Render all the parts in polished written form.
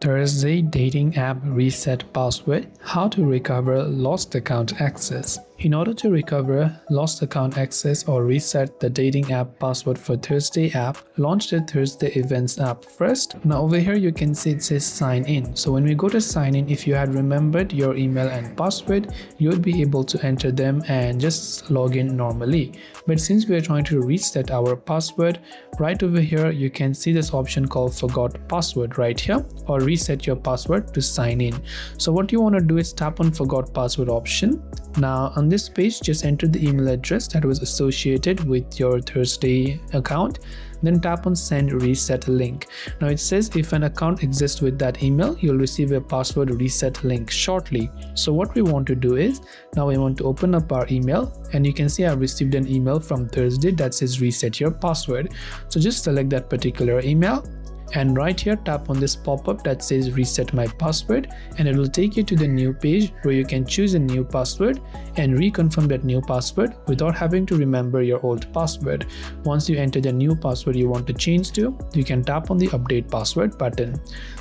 Thursday dating app reset password, how to recover lost account access. In order to recover lost account access or reset the dating app password for Thursday app, launch the Thursday events app first. Now over here you can see it says sign in. So when we go to sign in, if you had remembered your email and password, you would be able to enter them and just log in normally. But since we are trying to reset our password, right over here you can see this option called forgot password right here, or reset your password to sign in. So what you want to do is tap on forgot password option. Now on this page, just enter the email address that was associated with your Thursday account, then tap on send reset link. Now it says if an account exists with that email, you'll receive a password reset link shortly. So what we want to do is, now we want to open up our email, and you can see I've received an email from Thursday that says reset your password. So just select that particular email, and right here tap on this pop-up that says reset my password, and it will take you to the new page where you can choose a new password and reconfirm that new password without having to remember your old password. Once you enter the new password you want to change to, you can tap on the update password button.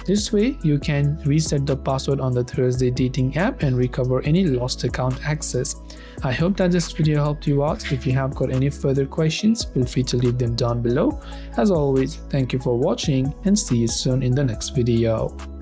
This way you can reset the password on the Thursday dating app and recover any lost account access. I hope that this video helped you out. If you have got any further questions, feel free to leave them down below. As always, thank you for watching and see you soon in the next video.